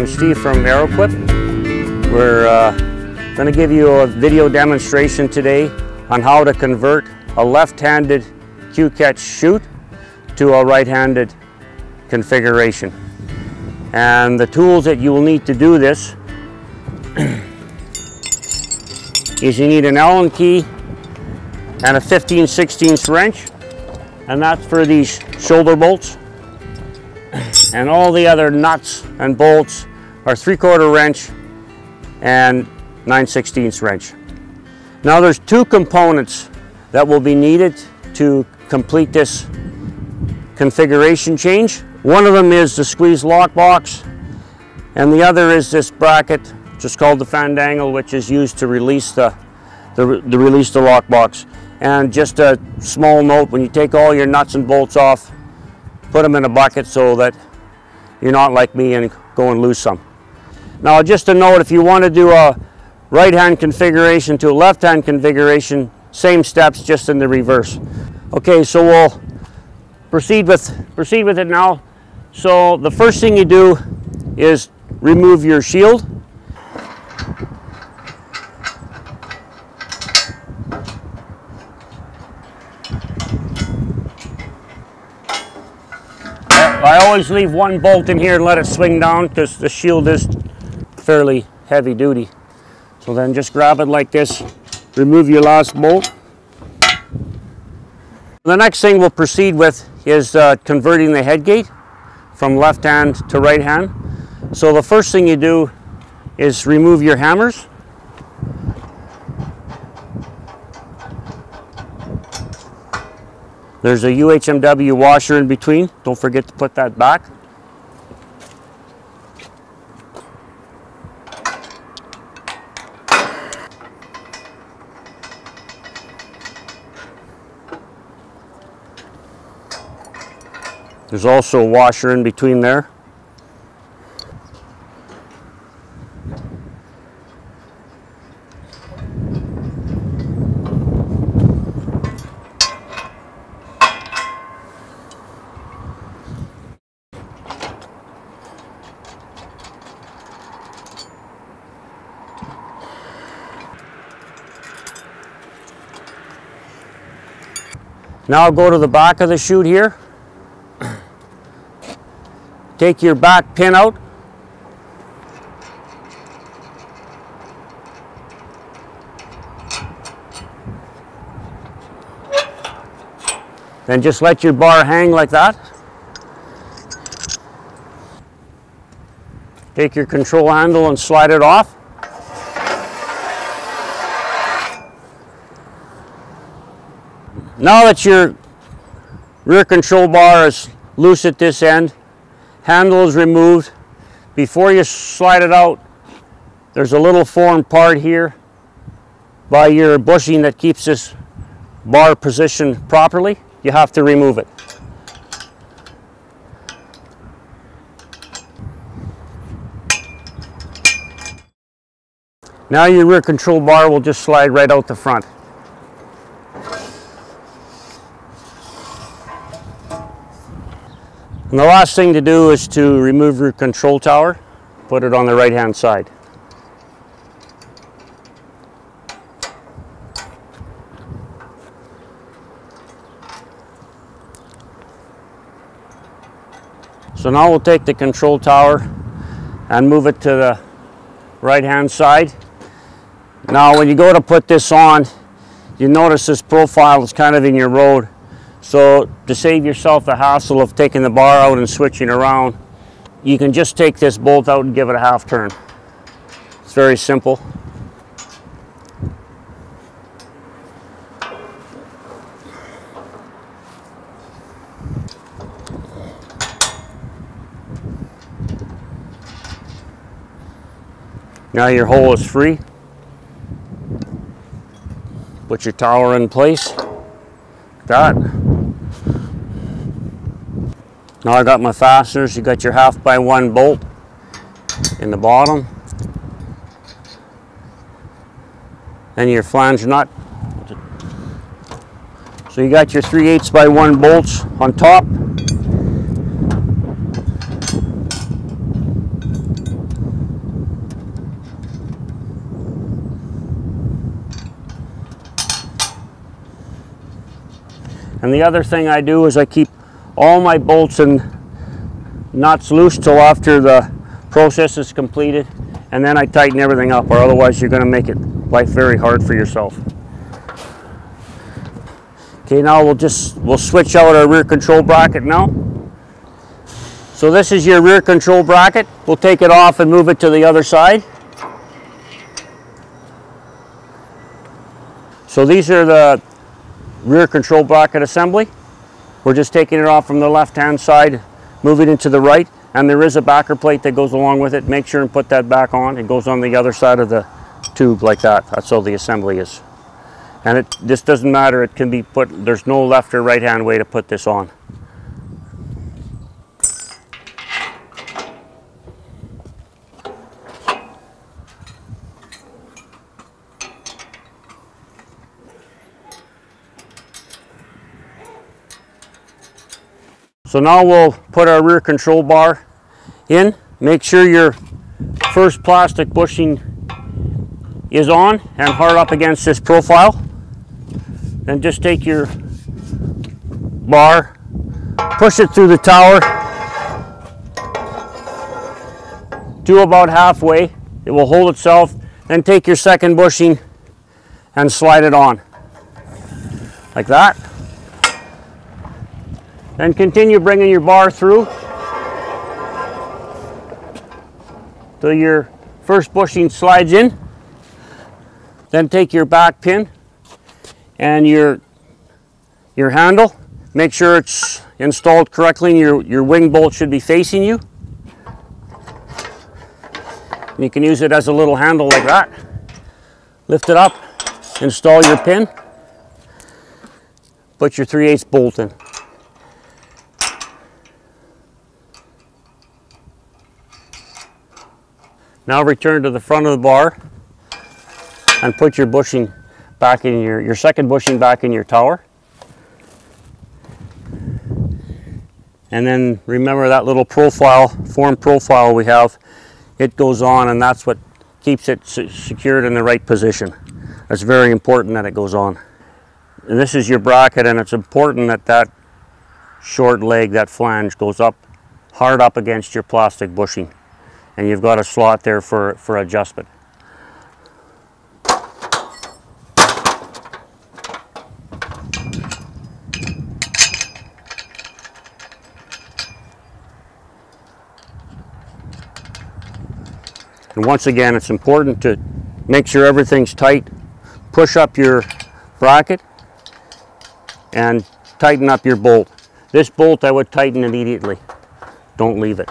I'm Steve from Arrowquip. We're going to give you a video demonstration today on how to convert a left-handed Q-catch chute to a right-handed configuration. And the tools that you will need to do this is you need an Allen key and a 15/16 wrench, and that's for these shoulder bolts. And all the other nuts and bolts are 3/4 wrench and 9/16 wrench. Now there's two components that will be needed to complete this configuration change. One of them is the squeeze lock box, and the other is this bracket, which is called the Fandangle, which is used to release the lock box. And just a small note, when you take all your nuts and bolts off, put them in a bucket so that you're not like me and go and lose some. Now just a note, if you want to do a right-hand configuration to a left-hand configuration, same steps, just in the reverse. Okay, so we'll proceed with it now. So the first thing you do is remove your shield. I always leave one bolt in here and let it swing down because the shield is fairly heavy duty. So then just grab it like this, remove your last bolt. The next thing we'll proceed with is converting the head gate from left hand to right hand. So the first thing you do is remove your hammers. There's a UHMW washer in between. Don't forget to put that back. There's also a washer in between there. Now go to the back of the chute here. Take your back pin out. Then just let your bar hang like that. Take your control handle and slide it off. Now that your rear control bar is loose at this end, handle is removed. Before you slide it out, there's a little formed part here by your bushing that keeps this bar positioned properly. You have to remove it. Now your rear control bar will just slide right out the front. And the last thing to do is to remove your control tower, put it on the right hand side. So now we'll take the control tower and move it to the right hand side. Now when you go to put this on, you notice this profile is kind of in your road. So to save yourself the hassle of taking the bar out and switching around, you can just take this bolt out and give it a half turn. It's very simple. Now your hole is free. Put your tower in place. That. Now I got my fasteners. You got your 1/2x1 bolt in the bottom, and your flange nut. So you got your 3/8x1 bolts on top. And the other thing I do is I keep all my bolts and nuts loose till after the process is completed, and then I tighten everything up, or otherwise you're going to make life very hard for yourself. Okay, now we'll switch out our rear control bracket now. So this is your rear control bracket. We'll take it off and move it to the other side. So these are the rear control bracket assembly. We're just taking it off from the left-hand side, moving it to the right, and there is a backer plate that goes along with it. Make sure and put that back on. It goes on the other side of the tube like that. That's how the assembly is. And this doesn't matter, it can be put, there's no left or right hand way to put this on. So now we'll put our rear control bar in. Make sure your first plastic bushing is on and hard up against this profile. Then just take your bar, push it through the tower to about halfway. It will hold itself. Then take your second bushing and slide it on like that. Then continue bringing your bar through till your first bushing slides in. Then take your back pin and your handle. Make sure it's installed correctly and your wing bolt should be facing you. And you can use it as a little handle like that. Lift it up, install your pin, put your 3/8 bolt in. Now return to the front of the bar and put your bushing back in your second bushing back in your tower. And then remember that little form profile we have, it goes on, and that's what keeps it secured in the right position. It's very important that it goes on. And this is your bracket, and it's important that that short leg, that flange, goes up hard up against your plastic bushing. And you've got a slot there for adjustment. And once again, it's important to make sure everything's tight. Push up your bracket and tighten up your bolt. This bolt I would tighten immediately. Don't leave it.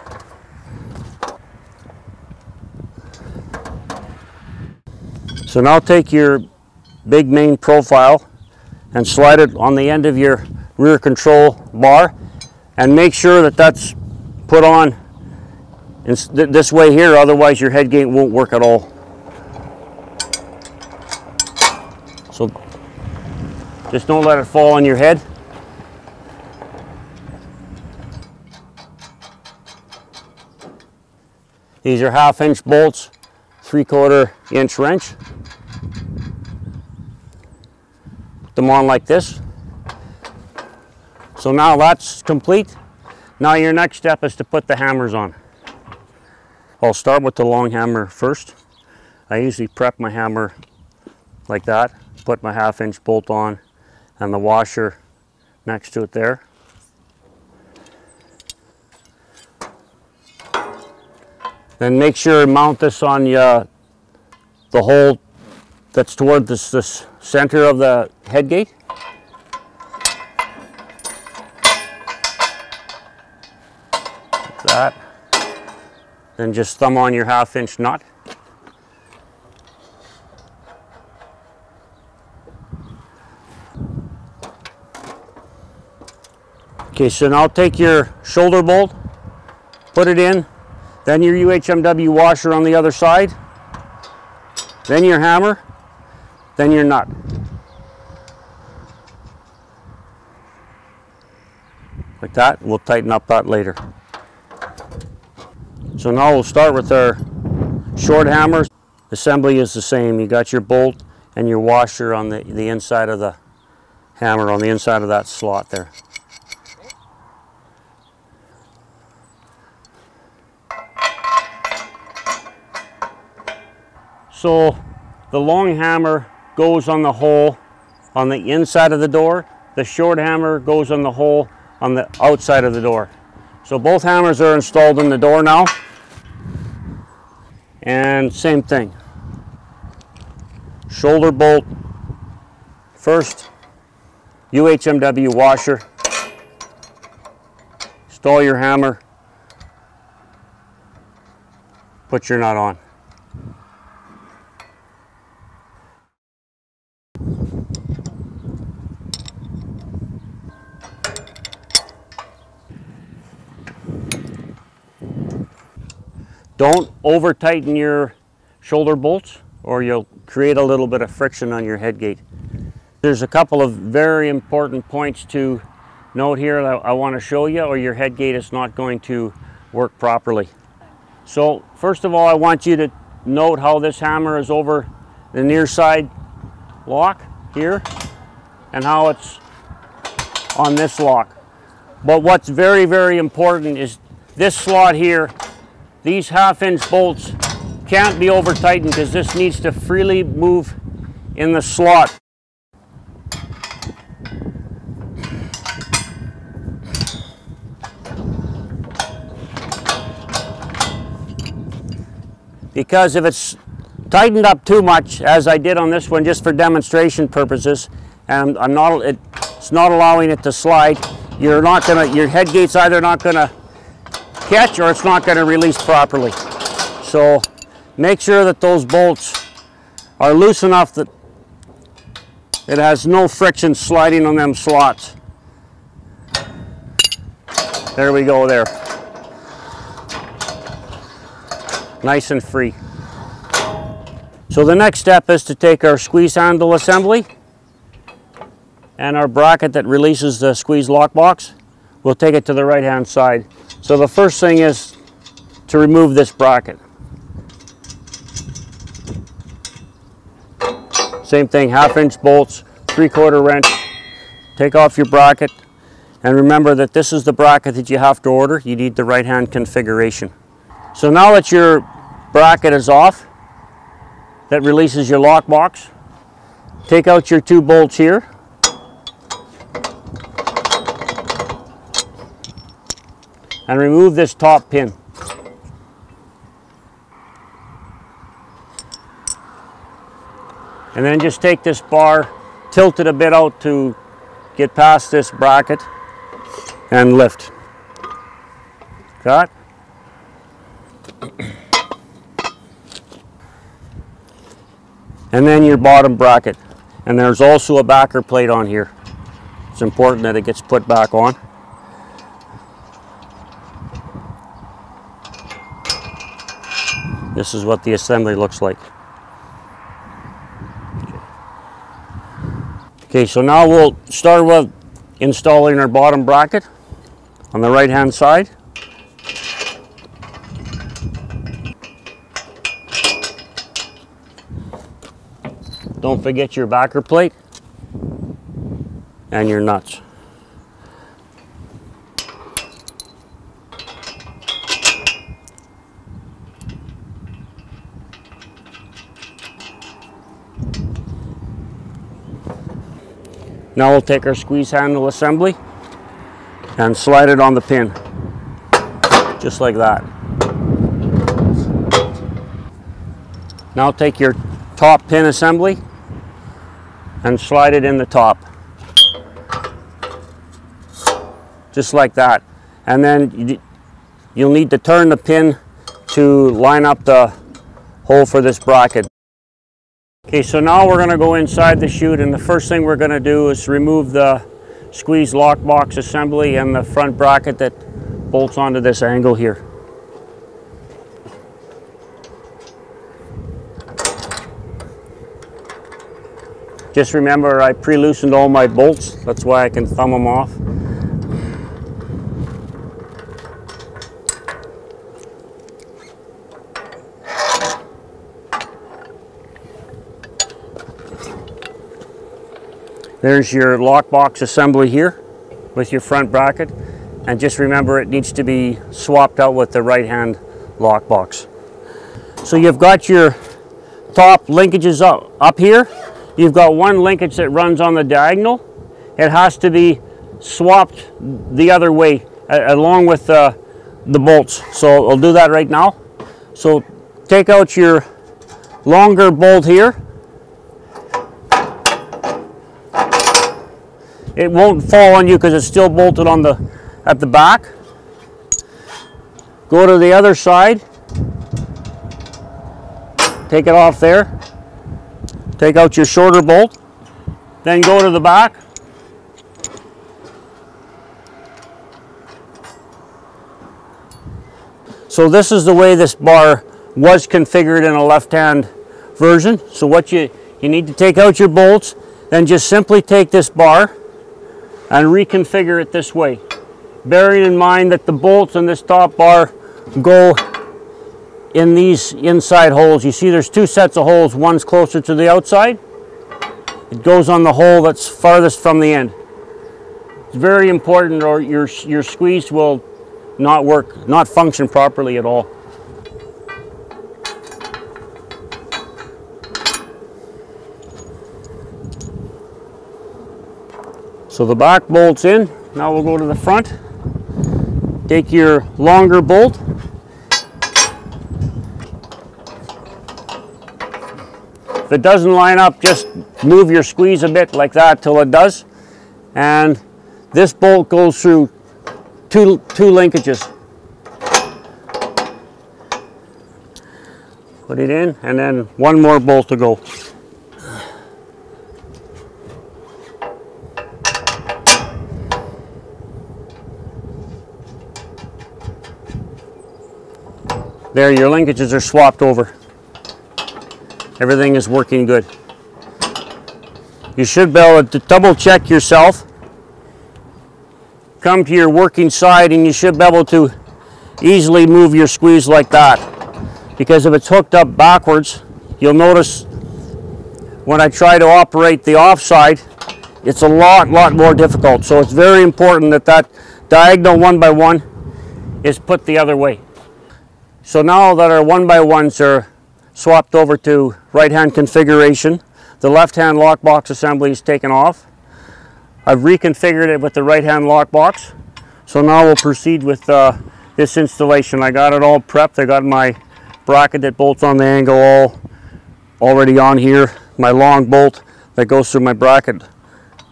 So now take your big main profile and slide it on the end of your rear control bar, and make sure that that's put on in this way here, otherwise your head gate won't work at all. So just don't let it fall on your head. These are 1/2 inch bolts, 3/4 inch wrench. Put them on like this. So now that's complete. Now your next step is to put the hammers on. I'll start with the long hammer first. I usually prep my hammer like that, put my 1/2 inch bolt on and the washer next to it there. Then make sure to mount this on the hole that's toward this center of the head gate. Like that. Then just thumb on your 1/2 inch nut. Okay, so now take your shoulder bolt, put it in, then your UHMW washer on the other side, then your hammer, then your nut. Like that. We'll tighten up that later. So now we'll start with our short hammers. Assembly is the same. You got your bolt and your washer on the inside of the hammer on the inside of that slot there. So the long hammer goes on the hole on the inside of the door. The short hammer goes on the hole on the outside of the door. So both hammers are installed in the door now. And same thing. Shoulder bolt first, UHMW washer. Install your hammer. Put your nut on. Don't over tighten your shoulder bolts or you'll create a little bit of friction on your head gate. There's a couple of very important points to note here that I want to show you, or your head gate is not going to work properly. So first of all, I want you to note how this hammer is over the near side lock here and how it's on this lock. But what's very, very important is this slot here. These 1/2-inch bolts can't be over tightened because this needs to freely move in the slot. Because if it's tightened up too much, as I did on this one just for demonstration purposes, and it's not allowing it to slide, your head gate's either not gonna catch or it's not going to release properly. So make sure that those bolts are loose enough that it has no friction sliding on them slots. There we go there. Nice and free. So the next step is to take our squeeze handle assembly and our bracket that releases the squeeze lock box. We'll take it to the right hand side. So the first thing is to remove this bracket. Same thing, 1/2-inch bolts, 3/4 wrench. Take off your bracket, and remember that this is the bracket that you have to order. You need the right hand configuration. So now that your bracket is off, that releases your lock box, take out your 2 bolts here. And remove this top pin. And then just take this bar, tilt it a bit out to get past this bracket and lift. Got? And then your bottom bracket. And there's also a backer plate on here. It's important that it gets put back on. This is what the assembly looks like. Okay, so now we'll start with installing our bottom bracket on the right hand side. Don't forget your backer plate and your nuts. Now we'll take our squeeze handle assembly and slide it on the pin, just like that. Now take your top pin assembly and slide it in the top, just like that. And then you'll need to turn the pin to line up the hole for this bracket. Okay, so now we're going to go inside the chute, and the first thing we're going to do is remove the squeeze lock box assembly and the front bracket that bolts onto this angle here. Just remember, I pre-loosened all my bolts, that's why I can thumb them off. There's your lockbox assembly here with your front bracket, and just remember it needs to be swapped out with the right hand lockbox. So you've got your top linkages up here. You've got one linkage that runs on the diagonal. It has to be swapped the other way along with the bolts. So I'll do that right now. So take out your longer bolt here. It won't fall on you because it's still bolted on at the back. Go to the other side. Take it off there. Take out your shorter bolt. Then go to the back. So this is the way this bar was configured in a left-hand version. So what you need to take out your bolts, then just simply take this bar and reconfigure it this way. Bearing in mind that the bolts in this top bar go in these inside holes. You see there's two sets of holes. One's closer to the outside. It goes on the hole that's farthest from the end. It's very important or your squeeze will not work, not function properly at all. So the back bolt's in. Now we'll go to the front. Take your longer bolt. If it doesn't line up, just move your squeeze a bit like that till it does. And this bolt goes through two linkages. Put it in, and then one more bolt to go. There, your linkages are swapped over. Everything is working good. You should be able to double check yourself. Come to your working side and you should be able to easily move your squeeze like that. Because if it's hooked up backwards, you'll notice when I try to operate the off side, it's a lot more difficult. So it's very important that that diagonal 1x1 is put the other way. So now that our 1x1s are swapped over to right-hand configuration, the left-hand lockbox assembly is taken off. I've reconfigured it with the right-hand lockbox. So now we'll proceed with this installation. I got it all prepped. I got my bracket that bolts on the angle all already on here. My long bolt that goes through my bracket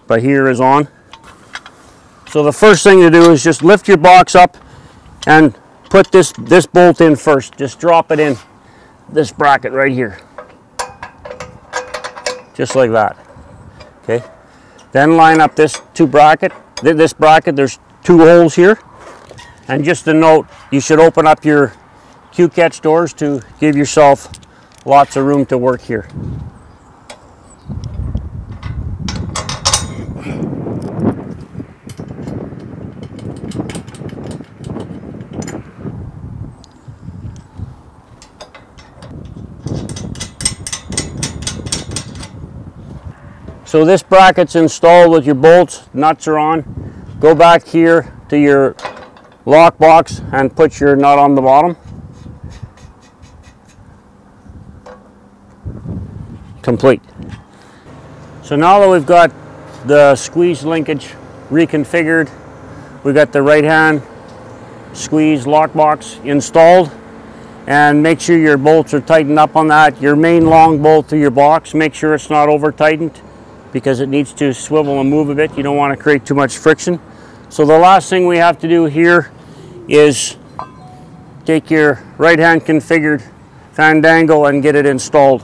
by here is on. So the first thing to do is just lift your box up and put this bolt in first. Just drop it in this bracket right here. Just like that. Okay. Then line up this bracket, there's two holes here. And just a note, you should open up your Q-catch doors to give yourself lots of room to work here. So this bracket's installed with your bolts, nuts are on. Go back here to your lock box and put your nut on the bottom. Complete. So now that we've got the squeeze linkage reconfigured, we've got the right hand squeeze lock box installed, and make sure your bolts are tightened up on that. Your main long bolt to your box, make sure it's not over tightened, because it needs to swivel and move a bit. You don't want to create too much friction. So the last thing we have to do here is take your right hand configured Fandangle and get it installed.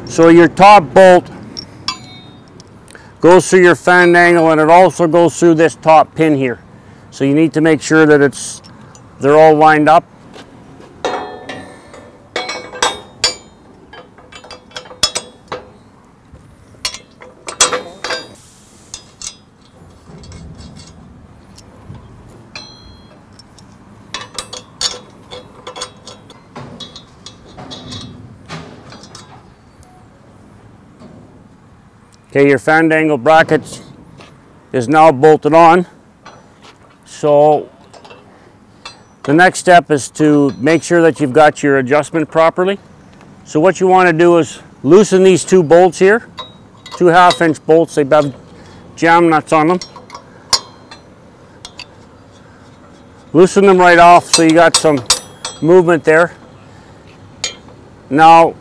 So your top bolt goes through your Fandangle, and it also goes through this top pin here. So you need to make sure that they're all lined up. Okay, your Fandangle bracket is now bolted on. So the next step is to make sure that you've got your adjustment properly. So what you want to do is loosen these two bolts here, 2 1/2-inch bolts. They have jam nuts on them. Loosen them right off so you got some movement there. Now,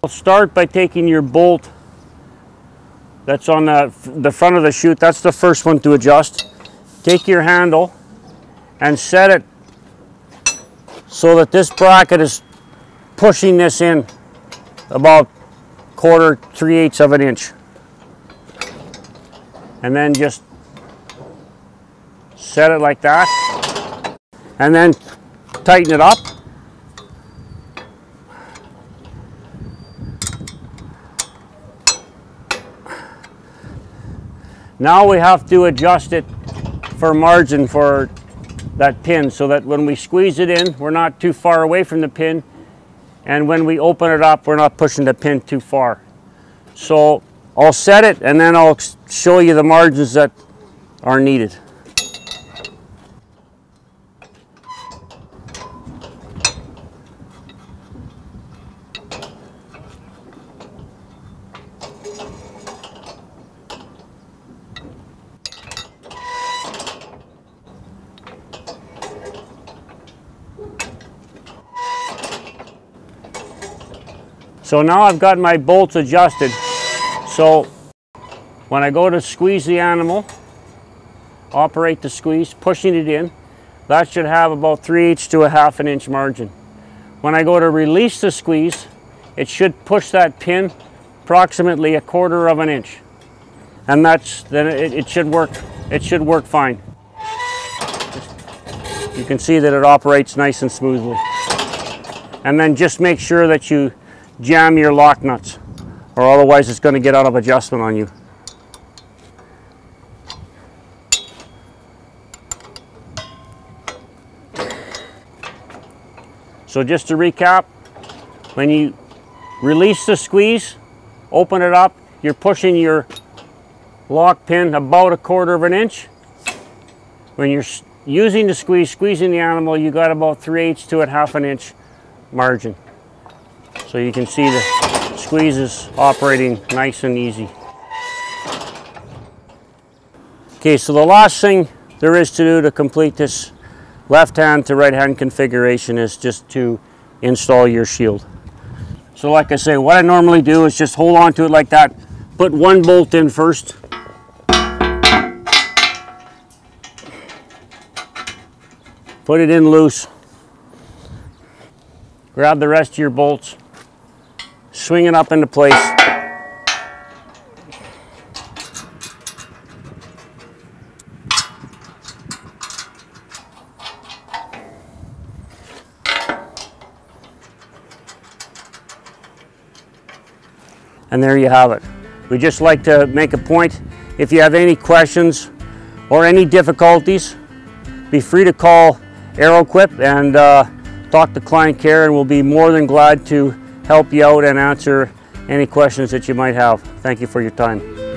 I'll start by taking your bolt that's on the front of the chute. That's the first one to adjust. Take your handle and set it so that this bracket is pushing this in about 1/4, 3/8 of an inch. And then just set it like that. And then tighten it up. Now we have to adjust it for margin for that pin so that when we squeeze it in, we're not too far away from the pin, and when we open it up, we're not pushing the pin too far. So I'll set it and then I'll show you the margins that are needed. So now I've got my bolts adjusted. So when I go to squeeze the animal, operate the squeeze, pushing it in, that should have about 3/8 to a 1/2 inch margin. When I go to release the squeeze, it should push that pin approximately 1/4 of an inch. And then it should work. It should work fine. You can see that it operates nice and smoothly. And then just make sure that you jam your lock nuts, or otherwise it's going to get out of adjustment on you. So just to recap, when you release the squeeze, open it up, you're pushing your lock pin about 1/4 of an inch. When you're using the squeeze, squeezing the animal, you got about 3/8 to a 1/2 inch margin. So you can see the squeeze is operating nice and easy. Okay, so the last thing there is to do to complete this left hand to right hand configuration is just to install your shield. So like I say, what I normally do is just hold on to it like that, put one bolt in first, put it in loose, grab the rest of your bolts, swing it up into place. And there you have it. We just like to make a point, if you have any questions or any difficulties, be free to call Arrowquip and talk to client care, and we'll be more than glad to help you out and answer any questions that you might have. Thank you for your time.